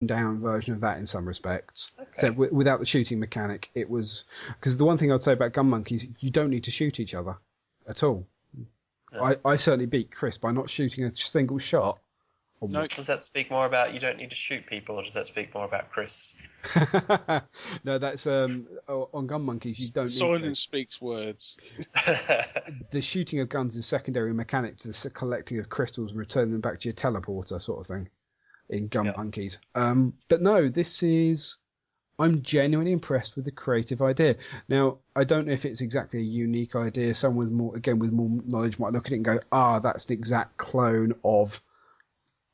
down version of that in some respects. Okay. So without the shooting mechanic, it was... Because the one thing I'd say about Gun Monkeys, you don't need to shoot each other at all. No. I certainly beat Chris by not shooting a single shot. No. Does that speak more about you don't need to shoot people, or does that speak more about Chris? No, that's on Gun Monkeys. You don't need to. Silence speaks words. The shooting of guns is secondary mechanic to the collecting of crystals and returning them back to your teleporter sort of thing in Gun Monkeys. But no, this is... I'm genuinely impressed with the creative idea. Now, I don't know if it's exactly a unique idea. Someone with more knowledge might look at it and go, that's an exact clone of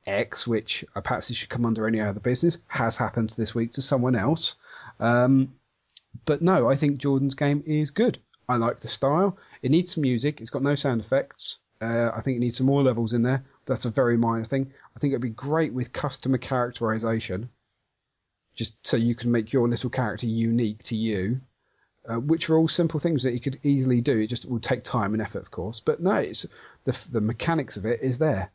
X, which perhaps it should come under any other business. Has happened this week to someone else. But no, I think Jordan's game is good. I like the style. It needs some music. It's got no sound effects. I think it needs some more levels in there. That's a very minor thing. I think it'd be great with customer characterization, just so you can make your little character unique to you, which are all simple things that you could easily do. It just will take time and effort, of course. But no, it's the mechanics of it is there.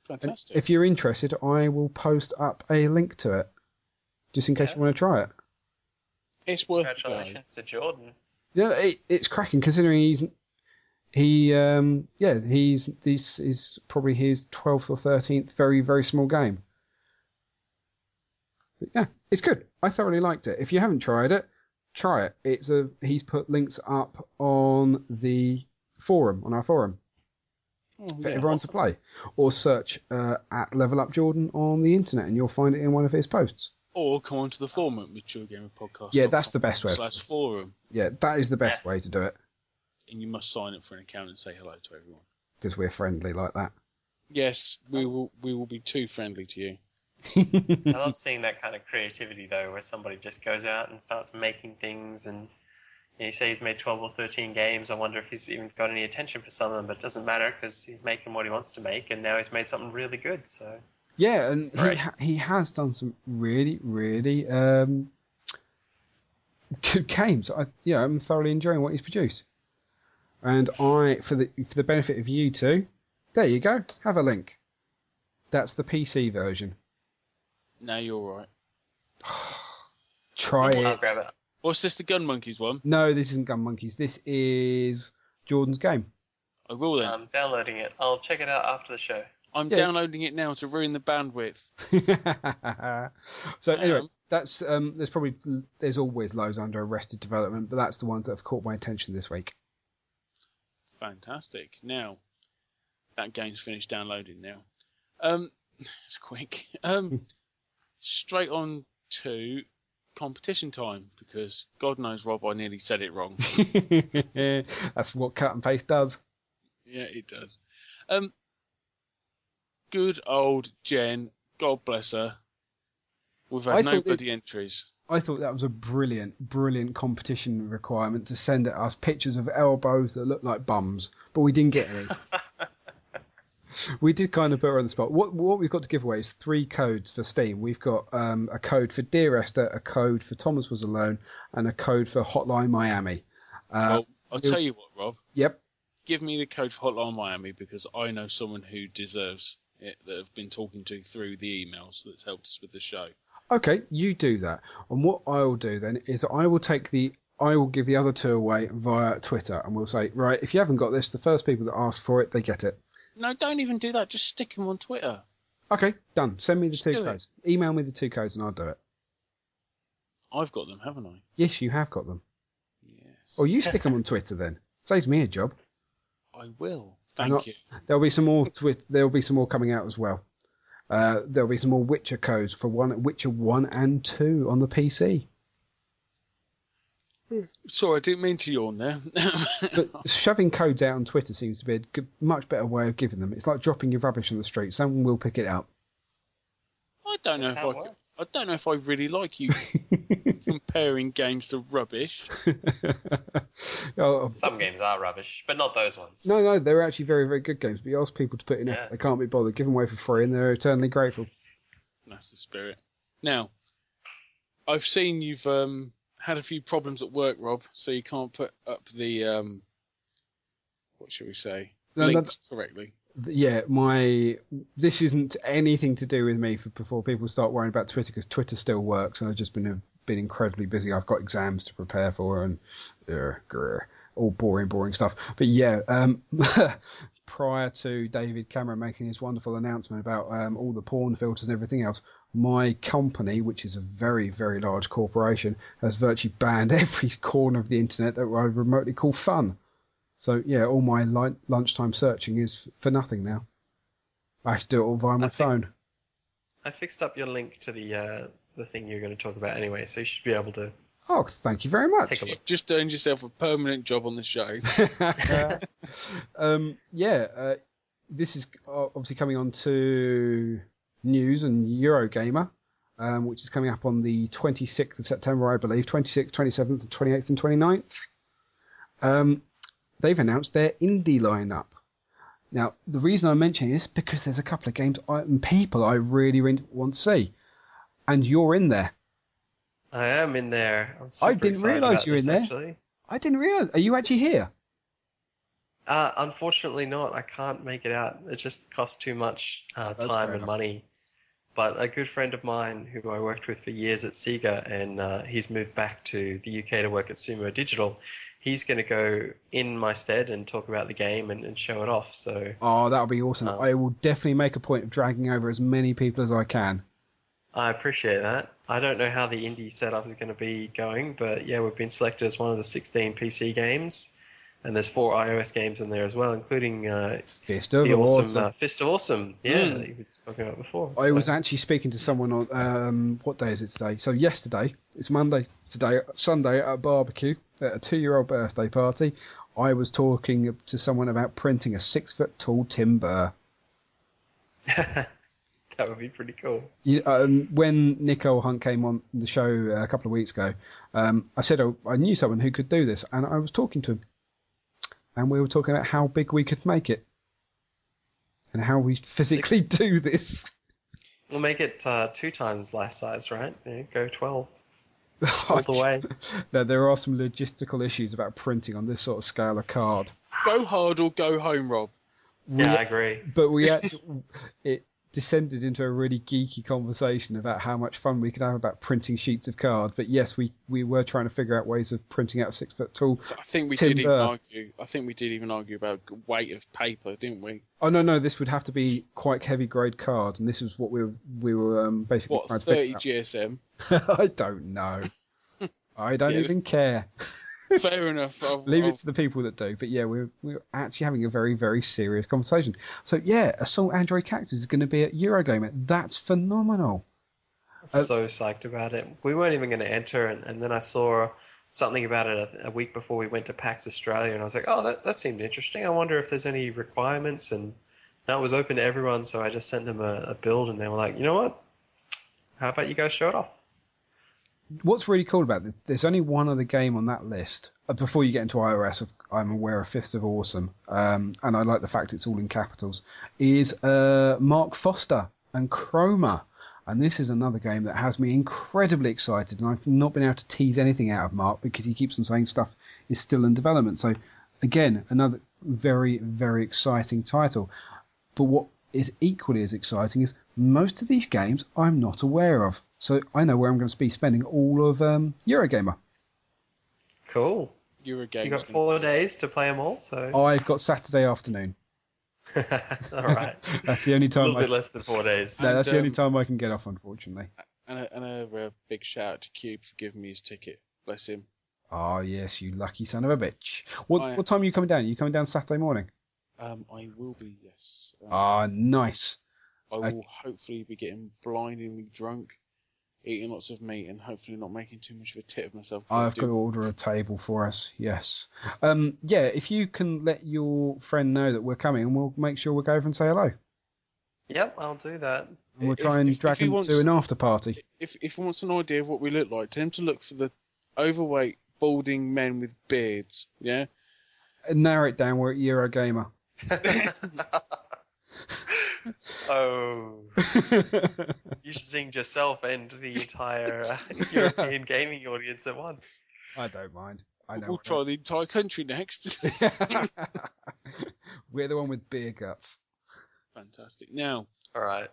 Fantastic. And if you're interested, I will post up a link to it, just in case you want to try it. It's worth Congratulations to Jordan. Yeah, it's cracking considering this is probably his 12th or 13th very, very small game. But yeah, it's good. I thoroughly liked it. If you haven't tried it, try it. He's put links up on the forum, on our forum, for everyone to play. Or search at Level Up Jordan on the internet and you'll find it in one of his posts. Or come onto the forum at Mature Gamer Podcast. Yeah, that's the best way. /forum. Yeah, that is the best way to do it. And you must sign up for an account and say hello to everyone. Because we're friendly like that. Yes, we will be too friendly to you. I love seeing that kind of creativity, though, where somebody just goes out and starts making things. And you say he's made 12 or 13 games. I wonder if he's even got any attention for some of them, but it doesn't matter because he's making what he wants to make, and now he's made something really good. So yeah, and he has done some really, really good games. I'm thoroughly enjoying what he's produced. And for the benefit of you two, there you go. Have a link. That's the PC version. No, you're right. Try it. I'll grab it. What's this, the Gun Monkeys one? No, this isn't Gun Monkeys. This is Jordan's game. I will then. I'm downloading it. I'll check it out after the show. I'm downloading it now to ruin the bandwidth. So anyway, that's there's always loads under Arrested Development, but that's the ones that have caught my attention this week. Fantastic. Now, that game's finished downloading now. It's quick. Straight on to competition time, because God knows, Rob, I nearly said it wrong. That's what cut and paste does. Yeah, it does. Good old Jen, God bless her. We've had no bloody entries. I thought that was a brilliant, brilliant competition requirement to send at us pictures of elbows that look like bums, but we didn't get any. We did kind of put her on the spot. What we've got to give away is 3 codes for Steam. We've got a code for Dear Esther, a code for Thomas Was Alone, and a code for Hotline Miami. Well, I'll tell you what, Rob. Yep. Give me the code for Hotline Miami, because I know someone who deserves it that I've been talking to through the emails that's helped us with the show. Okay, you do that. And what I'll do then is I will give the other 2 away via Twitter, and we'll say, right, if you haven't got this, the first people that ask for it, they get it. No, don't even do that. Just stick them on Twitter. Okay, done. Send me the Just 2 do codes. Email me the 2 codes and I'll do it. I've got them, haven't I? Yes, you have got them. Yes. Or you stick them on Twitter then. Saves me a job. I will. Thank you. There'll be some more. There'll be some more coming out as well. There'll be some more Witcher codes for Witcher 1 and 2 on the PC. Sorry, I didn't mean to yawn there. But shoving codes out on Twitter seems to be a much better way of giving them. It's like dropping your rubbish on the street. Someone will pick it up. I don't know if I really like you comparing games to rubbish. Some games are rubbish, but not those ones. No, they're actually very, very good games. But you ask people to put in effort, they can't be bothered. Give them away for free, and they're eternally grateful. That's the spirit. Now, I've seen you've had a few problems at work, Rob, so you can't put up the what shall we say, links correctly. Yeah, this isn't anything to do with me before people start worrying about Twitter, because Twitter still works, and I've just been incredibly busy. I've got exams to prepare for, and all boring stuff. But yeah, prior to David Cameron making his wonderful announcement about all the porn filters and everything else, my company, which is a very, very large corporation, has virtually banned every corner of the internet that I remotely call fun. So yeah, all my lunchtime searching is for nothing now. I have to do it all via my phone. I fixed up your link to the thing you're going to talk about anyway, so you should be able to. Oh, thank you very much. Take a look. You've just earned yourself a permanent job on the show. This is obviously coming on to news and Eurogamer, which is coming up on the 26th of September, I believe, 26th, 27th, 28th and 29th. They've announced their indie lineup. Now, the reason I'm mentioning this is because there's a couple of games and people I really want to see. And you're in there. I am in there. I didn't realise you were in there. Actually. I didn't realise. Are you actually here? Unfortunately not. I can't make it out. It just costs too much time and money. But a good friend of mine who I worked with for years at Sega, and he's moved back to the UK to work at Sumo Digital, he's going to go in my stead and talk about the game and show it off. So. Oh, that'll be awesome. I will definitely make a point of dragging over as many people as I can. I appreciate that. I don't know how the indie setup is going to be going, but yeah, we've been selected as one of the 16 PC games, and there's 4 iOS games in there as well, including Fist of Awesome. Fist of Awesome, that you were just talking about before. I was actually speaking to someone on, what day is it today? So yesterday, it's Monday, today, Sunday at a barbecue, at a 2-year-old birthday party, I was talking to someone about printing a 6-foot-tall timber. That would be pretty cool. When Nicole Hunt came on the show a couple of weeks ago, I said I knew someone who could do this, and I was talking to him, and we were talking about how big we could make it, and how we physically do this. We'll make it 2 times life size, right? Yeah, go 12. All the way. Now, there are some logistical issues about printing on this sort of scale of card. Go hard or go home, Rob. Yeah, I agree. But we actually... it descended into a really geeky conversation about how much fun we could have about printing sheets of card. But yes, we were trying to figure out ways of printing out 6-foot-tall. I think we did even argue. I think we did even argue about weight of paper, didn't we? Oh no, this would have to be quite heavy grade card, and this is what we were basically trying to figure out. 30 GSM? I don't know. I don't even care. Fair enough. Leave it to the people that do. But yeah, we're actually having a very, very serious conversation. So yeah, Assault Android Cactus is going to be at Eurogamer. That's phenomenal. So psyched about it. We weren't even going to enter, and then I saw something about it a week before we went to PAX Australia, and I was like, oh, that seemed interesting. I wonder if there's any requirements, and that was open to everyone, so I just sent them a build, and they were like, you know what? How about you guys show it off? What's really cool about this, there's only one other game on that list. Before you get into iOS, I'm aware of Fist of Awesome, and I like the fact it's all in capitals, is Mark Foster and Chroma. And this is another game that has me incredibly excited, and I've not been able to tease anything out of Mark because he keeps on saying stuff is still in development. So, again, another very, very exciting title. But what is equally as exciting is most of these games I'm not aware of. So I know where I'm going to be spending all of Eurogamer. Cool. Eurogamer. You got 4 days to play them all, so... I've got Saturday afternoon. All right. That's the only time. A little bit less than 4 days. No, that's the only time I can get off, unfortunately. And a big shout out to Cube for giving me his ticket. Bless him. Oh yes, you lucky son of a bitch. What time are you coming down? Are you coming down Saturday morning? I will be, yes. Nice. I will hopefully be getting blindingly drunk, eating lots of meat, and hopefully not making too much of a tit of myself. I've got to order a table for us, yes. Yeah, if you can let your friend know that we're coming, and we'll make sure we'll go over and say hello. Yep, I'll do that. And we'll try and drag him to an after party. If he wants an idea of what we look like, tell him to look for the overweight, balding men with beards, yeah? And narrow it down, we're at Eurogamer. Oh. You should sing yourself and the entire European gaming audience at once. I don't mind. We'll try the entire country next. We're the one with beer guts. Fantastic. Now, All right.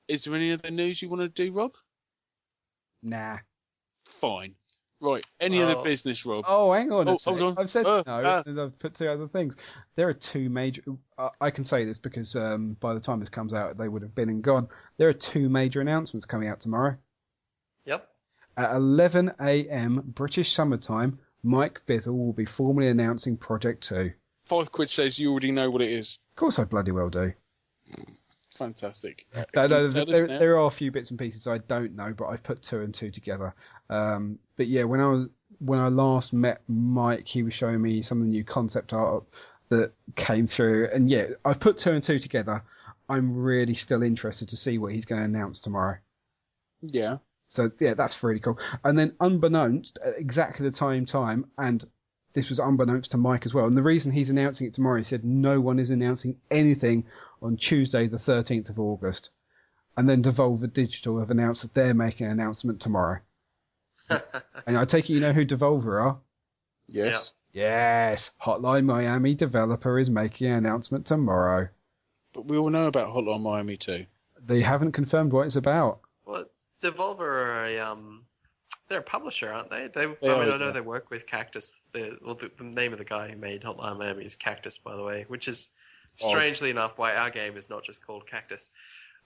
is there any other news you want to do, Rob? Nah. Fine. Right. Any other business, Rob? Oh, hang on a sec. hold on. I've said no, and I've put two other things. There are two major... I can say this because by the time this comes out, they would have been and gone. There are two major announcements coming out tomorrow. Yep. At 11 a.m. British summertime, Mike Bithell will be formally announcing Project 2. £5 says you already know what it is. Of course I bloody well do. Fantastic. There are a few bits and pieces I don't know, but I've put two and two together. But yeah, when I last met Mike, he was showing me some of the new concept art that came through, and yeah, I've put two and two together. I'm really still interested to see what he's going to announce tomorrow. Yeah. So yeah, that's really cool. And then unbeknownst, at exactly the time, and this was unbeknownst to Mike as well. And the reason he's announcing it tomorrow, he said no one is announcing anything on Tuesday, the 13th of August. And then Devolver Digital have announced that they're making an announcement tomorrow. And I take it you know who Devolver are? Yes. Yeah. Yes. Hotline Miami developer is making an announcement tomorrow. But we all know about Hotline Miami too. They haven't confirmed what it's about. Well, Devolver are they're a publisher, aren't they? I know they work with Cactus. The name of the guy who made Hotline Miami is Cactus, by the way, which is strangely enough why our game is not just called Cactus.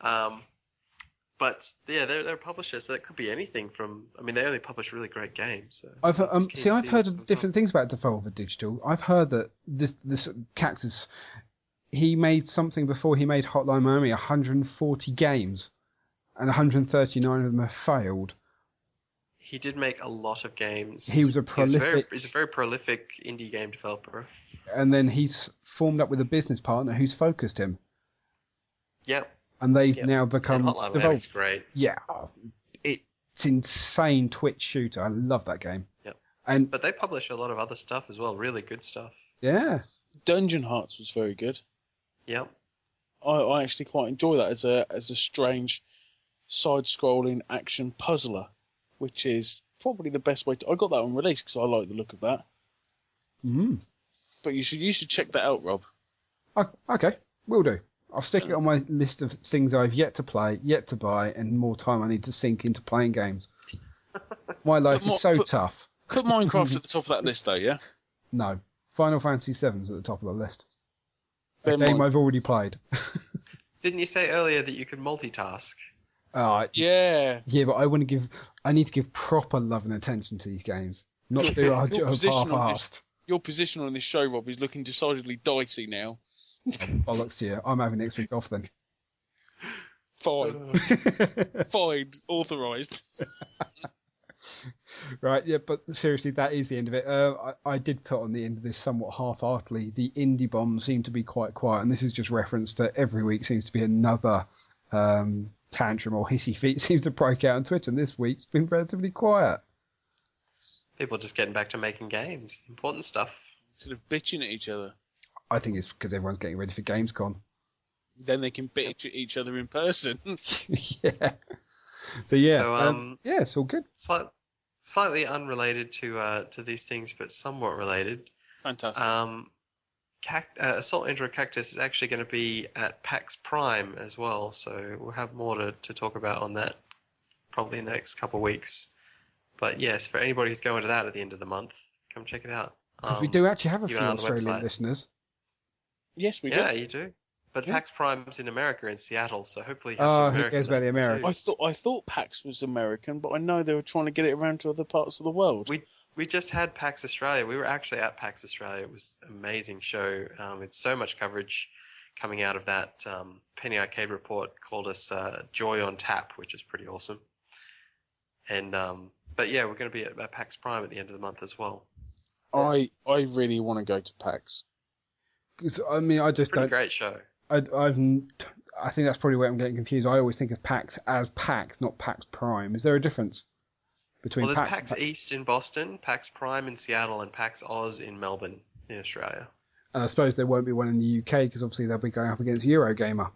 But yeah, they're a publisher, so it could be anything from. I mean, they only publish really great games. So I've heard of different things about Devolver Digital. I've heard that this Cactus, he made something before he made Hotline Miami, 140 games, and 139 of them have failed. He did make a lot of games. He was a prolific. He's a very prolific indie game developer. And then he's formed up with a business partner who's focused him. Yep. And they've now become. And Hotline Miami's great. Yeah, it's insane Twitch shooter. I love that game. Yep. But they publish a lot of other stuff as well. Really good stuff. Yeah. Dungeon Hearts was very good. Yep. I actually quite enjoy that as a strange side-scrolling action puzzler, which is probably the best way to... I got that on release because I like the look of that. Mm. But you should check that out, Rob. Okay, will do. I'll stick it on my list of things I've yet to play, yet to buy, and more time I need to sink into playing games. My life is so tough. Put Minecraft at the top of that list, though, yeah? No. Final Fantasy VII's at the top of the list. A game I've already played. Didn't you say earlier that you could multitask? Yeah. Yeah, but I need to give proper love and attention to these games. Not do our job half-assed. Your position on this show, Rob, is looking decidedly dicey now. Bollocks to you. I'm having next week off then. Fine. Fine. Authorised. Right, yeah, but seriously, that is the end of it. I did put on the end of this somewhat half-heartedly. The indie bombs seem to be quite quiet, and this is just reference to every week seems to be another tantrum or hissy fit seems to break out on Twitter, and this week's been relatively quiet. People just getting back to making games. Important stuff. Sort of bitching at each other. I think it's because everyone's getting ready for Gamescom. Then they can bitch at each other in person. Yeah. So yeah, yeah, it's all good. Slightly unrelated to these things, but somewhat related. Fantastic. Assault Android Cactus is actually going to be at PAX Prime as well, so we'll have more to talk about on that probably in the next couple of weeks. But yes, for anybody who's going to that at the end of the month, come check it out. We do actually have a few Australian listeners. Yes, we do. Yeah, you do. But PAX Prime's in America, in Seattle, so hopefully you have some American who cares about the listeners Americans? I thought PAX was American, but I know they were trying to get it around to other parts of the world. We just had PAX Australia. We were actually at PAX Australia. It was an amazing show. It's so much coverage coming out of that. Penny Arcade Report called us Joy on Tap, which is pretty awesome. And but yeah, we're going to be at PAX Prime at the end of the month as well. I really want to go to PAX. I mean, I just it's a great show. I think that's probably where I'm getting confused. I always think of PAX as PAX, not PAX Prime. Is there a difference between there's PAX East in Boston, PAX Prime in Seattle, and PAX Oz in Melbourne, in Australia. And I suppose there won't be one in the UK because obviously they'll be going up against Eurogamer.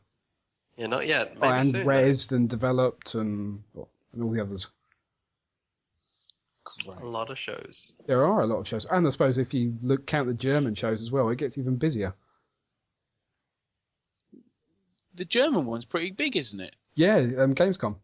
Yeah, not yet. Maybe and soon, Rezzed and Developed and all the others. Great. A lot of shows. There are a lot of shows, and I suppose if you count the German shows as well, it gets even busier. the German one's pretty big, isn't it? Yeah, Gamescom.